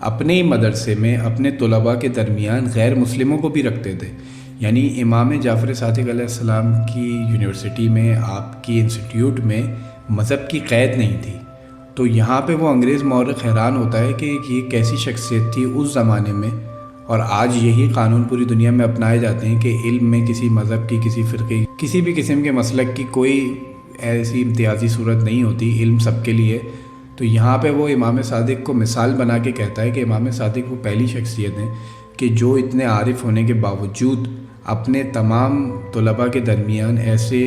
اپنے ہی مدرسے میں اپنے طلباء کے درمیان غیر مسلموں کو بھی رکھتے تھے۔ یعنی امام جعفر صادق علیہ السلام کی یونیورسٹی میں، آپ کی انسٹیٹیوٹ میں مذہب کی قید نہیں تھی۔ تو یہاں پہ وہ انگریز مورخ حیران ہوتا ہے کہ یہ کیسی شخصیت تھی اس زمانے میں، اور آج یہی قانون پوری دنیا میں اپنائے جاتے ہیں کہ علم میں کسی مذہب کی، کسی فرقے، کسی بھی قسم کے مسلک کی کوئی ایسی امتیازی صورت نہیں ہوتی، علم سب کے لیے۔ تو یہاں پہ وہ امام صادق کو مثال بنا کے کہتا ہے کہ امام صادق وہ پہلی شخصیت ہیں کہ جو اتنے عارف ہونے کے باوجود اپنے تمام طلباء کے درمیان ایسے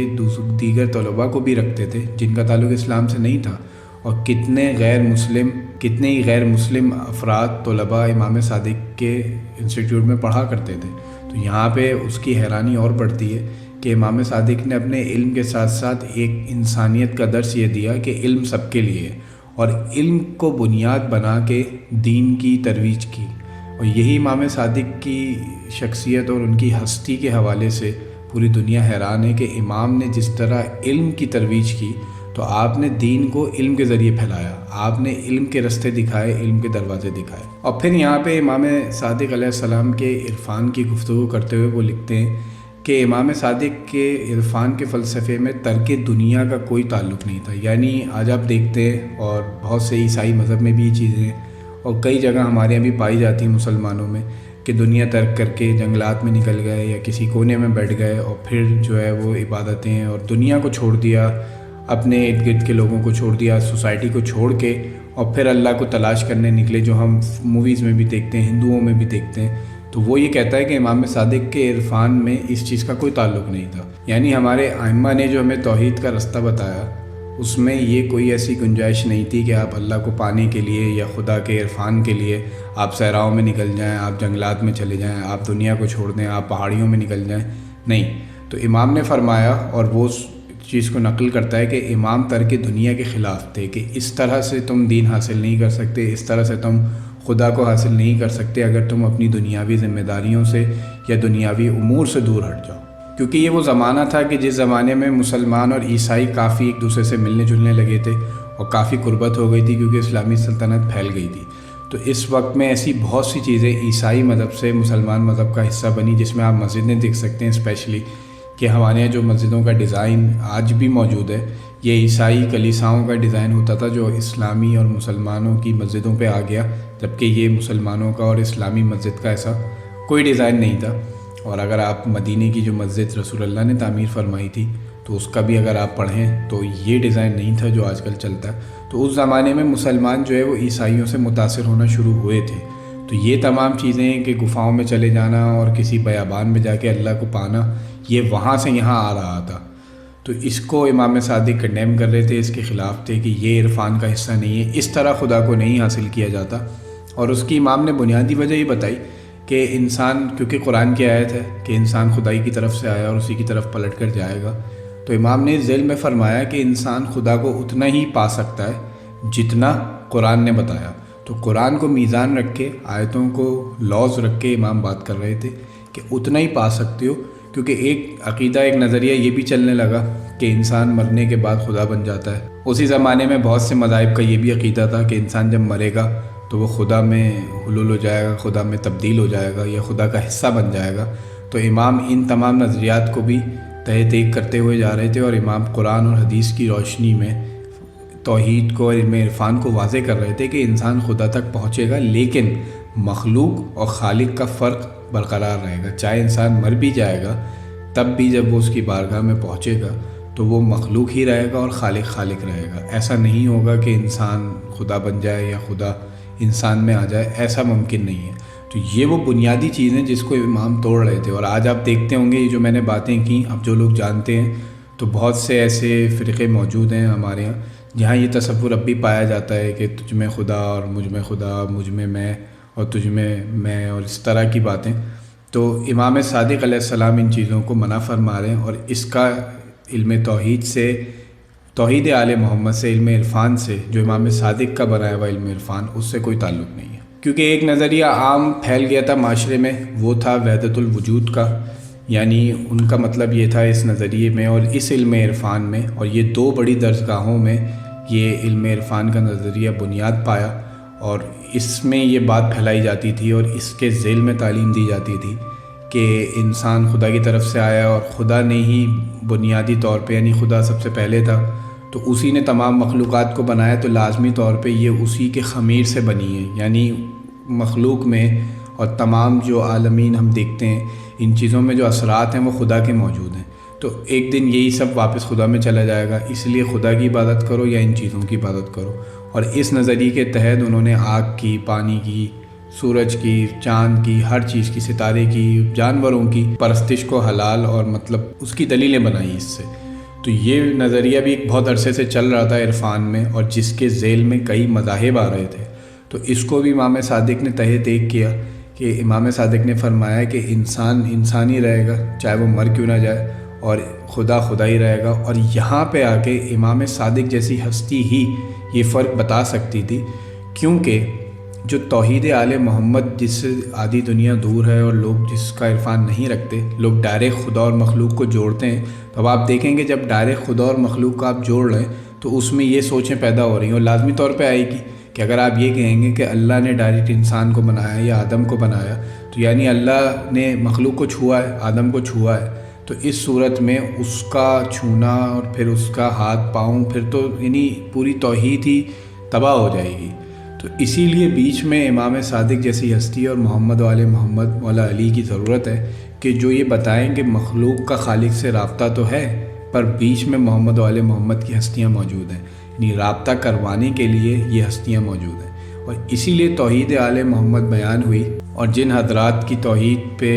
دیگر طلباء کو بھی رکھتے تھے جن کا تعلق اسلام سے نہیں تھا، اور کتنے ہی غیر مسلم افراد طلباء امام صادق کے انسٹیٹیوٹ میں پڑھا کرتے تھے۔ تو یہاں پہ اس کی حیرانی اور بڑھتی ہے کہ امام صادق نے اپنے علم کے ساتھ ساتھ ایک انسانیت کا درس یہ دیا کہ علم سب کے لیے ہے، اور علم کو بنیاد بنا کے دین کی ترویج کی۔ اور یہی امام صادق کی شخصیت اور ان کی ہستی کے حوالے سے پوری دنیا حیران ہے کہ امام نے جس طرح علم کی ترویج کی، تو آپ نے دین کو علم کے ذریعے پھیلایا، آپ نے علم کے رستے دکھائے، علم کے دروازے دکھائے۔ اور پھر یہاں پہ امام صادق علیہ السلام کے عرفان کی گفتگو کرتے ہوئے وہ لکھتے ہیں کہ امام صادق کے عرفان کے فلسفے میں ترک دنیا کا کوئی تعلق نہیں تھا۔ یعنی آج آپ دیکھتے ہیں، اور بہت سے عیسائی مذہب میں بھی یہ چیزیں ہیں، اور کئی جگہ ہمارے یہاں بھی پائی جاتی ہیں مسلمانوں میں، کہ دنیا ترک کر کے جنگلات میں نکل گئے یا کسی کونے میں بیٹھ گئے، اور پھر جو ہے وہ عبادتیں اور دنیا کو چھوڑ دیا، اپنے ارد گرد کے لوگوں کو چھوڑ دیا، سوسائٹی کو چھوڑ کے، اور پھر اللہ کو تلاش کرنے نکلے، جو ہم موویز میں بھی دیکھتے ہیں، ہندوؤں میں بھی دیکھتے ہیں۔ تو وہ یہ کہتا ہے کہ امام صادق کے عرفان میں اس چیز کا کوئی تعلق نہیں تھا۔ یعنی ہمارے ائمہ نے جو ہمیں توحید کا رستہ بتایا، اس میں یہ کوئی ایسی گنجائش نہیں تھی کہ آپ اللہ کو پانے کے لیے یا خدا کے عرفان کے لیے آپ صحراؤں میں نکل جائیں، آپ جنگلات میں چلے جائیں، آپ دنیا کو چھوڑ دیں، آپ پہاڑیوں میں نکل جائیں، نہیں۔ تو امام نے فرمایا، اور وہ چیز کو نقل کرتا ہے کہ امام ترک دنیا کے خلاف تھے، کہ اس طرح سے تم دین حاصل نہیں کر سکتے، اس طرح سے تم خدا کو حاصل نہیں کر سکتے اگر تم اپنی دنیاوی ذمہ داریوں سے یا دنیاوی امور سے دور ہٹ جاؤ۔ کیونکہ یہ وہ زمانہ تھا کہ جس زمانے میں مسلمان اور عیسائی کافی ایک دوسرے سے ملنے جلنے لگے تھے، اور کافی قربت ہو گئی تھی، کیونکہ اسلامی سلطنت پھیل گئی تھی۔ تو اس وقت میں ایسی بہت سی چیزیں عیسائی مذہب سے مسلمان مذہب کا حصہ بنی، جس میں آپ مسجدیں دیکھ سکتے ہیں، اسپیشلی کہ ہمارے یہاں جو مسجدوں کا ڈیزائن آج بھی موجود ہے، یہ عیسائی کلیساؤں کا ڈیزائن ہوتا تھا، جو اسلامی اور مسلمانوں کی مسجدوں پہ آ گیا، جبکہ یہ مسلمانوں کا اور اسلامی مسجد کا ایسا کوئی ڈیزائن نہیں تھا۔ اور اگر آپ مدینے کی جو مسجد رسول اللہ نے تعمیر فرمائی تھی، تو اس کا بھی اگر آپ پڑھیں تو یہ ڈیزائن نہیں تھا جو آج کل چلتا ہے۔ تو اس زمانے میں مسلمان جو ہے وہ عیسائیوں سے متاثر ہونا شروع ہوئے تھے۔ تو یہ تمام چیزیں کہ گفاؤں میں چلے جانا اور کسی بیابان میں جا کے اللہ کو پانا، یہ وہاں سے یہاں آ رہا تھا۔ تو اس کو امام صادق کنڈیم کر رہے تھے، اس کے خلاف تھے کہ یہ عرفان کا حصہ نہیں ہے، اس طرح خدا کو نہیں حاصل کیا جاتا۔ اور اس کی امام نے بنیادی وجہ یہ بتائی کہ انسان، کیونکہ قرآن کی آیت ہے کہ انسان خدائی کی طرف سے آیا اور اسی کی طرف پلٹ کر جائے گا، تو امام نے ذیل میں فرمایا کہ انسان خدا کو اتنا ہی پا سکتا ہے جتنا قرآن نے بتایا۔ تو قرآن کو میزان رکھ کے، آیتوں کو لاز رکھ کے امام بات کر رہے تھے کہ اتنا ہی پا سکتے ہو، کیونکہ ایک عقیدہ، ایک نظریہ یہ بھی چلنے لگا کہ انسان مرنے کے بعد خدا بن جاتا ہے۔ اسی زمانے میں بہت سے مذاہب کا یہ بھی عقیدہ تھا کہ انسان جب مرے گا تو وہ خدا میں حلول ہو جائے گا، خدا میں تبدیل ہو جائے گا یا خدا کا حصہ بن جائے گا۔ تو امام ان تمام نظریات کو بھی تہہ دیکھ کرتے ہوئے جا رہے تھے، اور امام قرآن اور حدیث کی روشنی میں توحید کو، علم عرفان کو واضح کر رہے تھے کہ انسان خدا تک پہنچے گا، لیکن مخلوق اور خالق کا فرق برقرار رہے گا۔ چاہے انسان مر بھی جائے گا، تب بھی جب وہ اس کی بارگاہ میں پہنچے گا تو وہ مخلوق ہی رہے گا اور خالق رہے گا۔ ایسا نہیں ہوگا کہ انسان خدا بن جائے یا خدا انسان میں آ جائے، ایسا ممکن نہیں ہے۔ تو یہ وہ بنیادی چیز ہیں جس کو امام توڑ رہے تھے۔ اور آج آپ دیکھتے ہوں گے یہ جو میں نے باتیں کی، اب جو لوگ جانتے ہیں، تو بہت سے ایسے فرقے موجود ہیں ہمارے یہاں جہاں یہ تصور اب بھی پایا جاتا ہے کہ تجھ میں خدا اور مجھ میں خدا، مجھ میں میں اور تجھ میں میں، اور اس طرح کی باتیں۔ تو امام صادق علیہ السلام ان چیزوں کو منع فرما رہے ہیں، اور اس کا علم توحید سے، توحید آل محمد سے، علم عرفان سے، جو امام صادق کا بنایا ہوا علم عرفان، اس سے کوئی تعلق نہیں ہے۔ کیونکہ ایک نظریہ عام پھیل گیا تھا معاشرے میں، وہ تھا وحدت الوجود کا، یعنی ان کا مطلب یہ تھا اس نظریے میں اور اس علم عرفان میں، اور یہ دو بڑی درسگاہوں میں یہ علم عرفان کا نظریہ بنیاد پایا، اور اس میں یہ بات پھیلائی جاتی تھی اور اس کے ذیل میں تعلیم دی جاتی تھی کہ انسان خدا کی طرف سے آیا اور خدا نے ہی بنیادی طور پہ، یعنی خدا سب سے پہلے تھا تو اسی نے تمام مخلوقات کو بنایا، تو لازمی طور پہ یہ اسی کے خمیر سے بنی ہے، یعنی مخلوق میں اور تمام جو عالمین ہم دیکھتے ہیں ان چیزوں میں جو اثرات ہیں وہ خدا کے موجود ہیں۔ تو ایک دن یہی سب واپس خدا میں چلا جائے گا، اس لیے خدا کی عبادت کرو یا ان چیزوں کی عبادت کرو۔ اور اس نظریے کے تحت انہوں نے آگ کی، پانی کی، سورج کی، چاند کی، ہر چیز کی، ستارے کی، جانوروں کی پرستش کو حلال اور مطلب اس کی دلیلیں بنائی اس سے۔ تو یہ نظریہ بھی ایک بہت عرصے سے چل رہا تھا عرفان میں، اور جس کے ذیل میں کئی مذاہب آ رہے تھے۔ تو اس کو بھی امام صادق نے تہہ دیکھ کیا کہ امام صادق نے فرمایا کہ انسان انسان ہی رہے گا چاہے وہ مر کیوں نہ جائے، اور خدا خدا ہی رہے گا۔ اور یہاں پہ آ کے امام صادق جیسی ہستی ہی یہ فرق بتا سکتی تھی، کیونکہ جو توحید آل محمد جس سے آدھی دنیا دور ہے اور لوگ جس کا عرفان نہیں رکھتے، لوگ ڈائریکٹ خدا اور مخلوق کو جوڑتے ہیں۔ تو اب آپ دیکھیں گے جب ڈائریکٹ خدا اور مخلوق کو آپ جوڑ رہے ہیں تو اس میں یہ سوچیں پیدا ہو رہی ہیں، اور لازمی طور پہ آئے گی کہ اگر آپ یہ کہیں گے کہ اللہ نے ڈائریکٹ انسان کو بنایا یا آدم کو بنایا، تو یعنی اللہ نے مخلوق کو چھوا ہے، آدم کو چھوا ہے، تو اس صورت میں اس کا چھونا اور پھر اس کا ہاتھ پاؤں، پھر تو یعنی پوری توحید ہی تباہ ہو جائے گی۔ تو اسی لیے بیچ میں امام صادق جیسی ہستی اور محمد و آل محمد مولا علی کی ضرورت ہے کہ جو یہ بتائیں کہ مخلوق کا خالق سے رابطہ تو ہے، پر بیچ میں محمد و آل محمد کی ہستیاں موجود ہیں، یعنی رابطہ کروانے کے لیے یہ ہستیاں موجود ہیں۔ اور اسی لیے توحید آل محمد بیان ہوئی، اور جن حضرات کی توحید پہ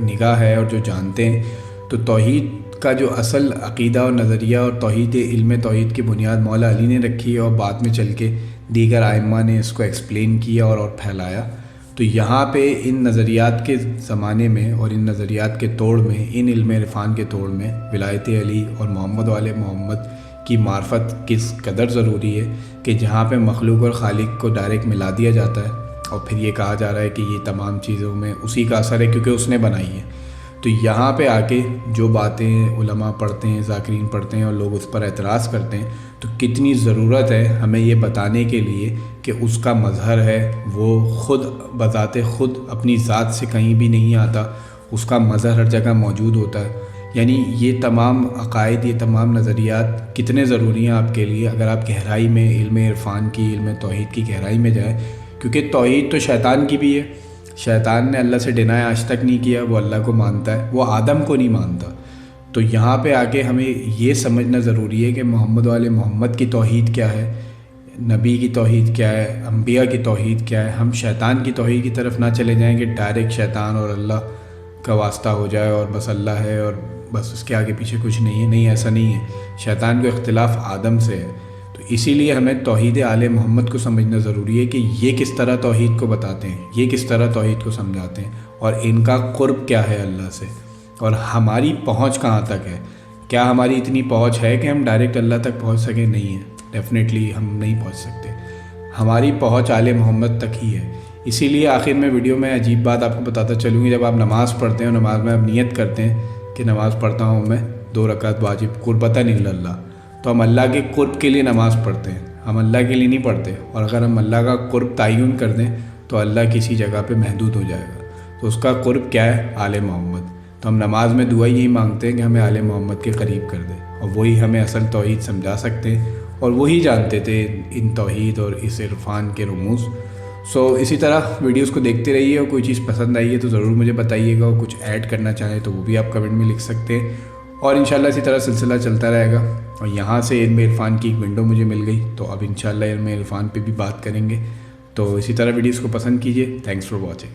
نگاہ ہے اور جو جانتے ہیں، تو توحید کا جو اصل عقیدہ اور نظریہ اور توحید علم توحید کی بنیاد مولا علی نے رکھی ہے، اور بعد میں چل کے دیگر ائمہ نے اس کو ایکسپلین کیا اور پھیلایا۔ تو یہاں پہ ان نظریات کے زمانے میں اور ان نظریات کے توڑ میں، ان علم عرفان کے توڑ میں ولایت علی اور محمد و آل محمد کی معرفت کس قدر ضروری ہے کہ جہاں پہ مخلوق اور خالق کو ڈائریکٹ ملا دیا جاتا ہے، اور پھر یہ کہا جا رہا ہے کہ یہ تمام چیزوں میں اسی کا اثر ہے کیونکہ اس نے بنائی ہے۔ تو یہاں پہ آ کے جو باتیں علماء پڑھتے ہیں، ذاکرین پڑھتے ہیں، اور لوگ اس پر اعتراض کرتے ہیں، تو کتنی ضرورت ہے ہمیں یہ بتانے کے لیے کہ اس کا مظہر ہے وہ خود بذات خود اپنی ذات سے کہیں بھی نہیں آتا، اس کا مظہر ہر جگہ موجود ہوتا ہے۔ یعنی یہ تمام عقائد، یہ تمام نظریات کتنے ضروری ہیں آپ کے لیے اگر آپ گہرائی میں علم عرفان کی، علم توحید کی گہرائی میں جائیں، کیونکہ توحید تو شیطان کی بھی ہے۔ شیطان نے اللہ سے ڈینائی آج تک نہیں کیا، وہ اللہ کو مانتا ہے، وہ آدم کو نہیں مانتا۔ تو یہاں پہ آ کے ہمیں یہ سمجھنا ضروری ہے کہ محمد و آل محمد کی توحید کیا ہے، نبی کی توحید کیا ہے، انبیاء کی توحید کیا ہے۔ ہم شیطان کی توحید کی طرف نہ چلے جائیں کہ ڈائریکٹ شیطان اور اللہ کا واسطہ ہو جائے اور بس اللہ ہے اور بس اس کے آگے پیچھے کچھ نہیں ہے۔ نہیں، ایسا نہیں ہے، شیطان کو اختلاف آدم سے ہے۔ تو اسی لیے ہمیں توحید آل محمد کو سمجھنا ضروری ہے کہ یہ کس طرح توحید کو بتاتے ہیں، یہ کس طرح توحید کو سمجھاتے ہیں، اور ان کا قرب کیا ہے اللہ سے، اور ہماری پہنچ کہاں تک ہے۔ کیا ہماری اتنی پہنچ ہے کہ ہم ڈائریکٹ اللہ تک پہنچ سکیں؟ نہیں ہے، ڈیفینیٹلی ہم نہیں پہنچ سکتے۔ ہماری پہنچ آل محمد تک ہی ہے۔ اسی لیے آخر میں ویڈیو میں عجیب بات آپ کو بتاتا چلوں گی، جب آپ نماز پڑھتے ہیں اور نماز میں آپ نیت کرتے ہیں کہ نماز پڑھتا ہوں میں 2 رکعت واجب قربتاً اللہ، تو ہم اللہ کے قرب کے لیے نماز پڑھتے ہیں، ہم اللہ کے لیے نہیں پڑھتے۔ اور اگر ہم اللہ کا قرب تعین کر دیں تو اللہ کسی جگہ پہ محدود ہو جائے گا۔ تو اس کا قرب کیا ہے؟ آل محمد۔ تو ہم نماز میں دعا یہی مانگتے ہیں کہ ہمیں آل محمد کے قریب کر دے، اور وہی ہمیں اصل توحید سمجھا سکتے ہیں، اور وہی جانتے تھے ان توحید اور اس عرفان کے رموز۔ اسی طرح ویڈیوز کو دیکھتے رہیے، اور کوئی چیز پسند آئی ہے تو ضرور مجھے بتائیے گا، اور کچھ ایڈ کرنا چاہیں تو وہ بھی آپ کمنٹ میں لکھ سکتے ہیں، اور انشاءاللہ اسی طرح سلسلہ چلتا رہے گا۔ اور یہاں سے علم عرفان کی ایک ونڈو مجھے مل گئی، تو اب انشاءاللہ علم عرفان پہ بھی بات کریں گے۔ تو اسی طرح ویڈیوز کو پسند کیجیے۔ Thanks for watching.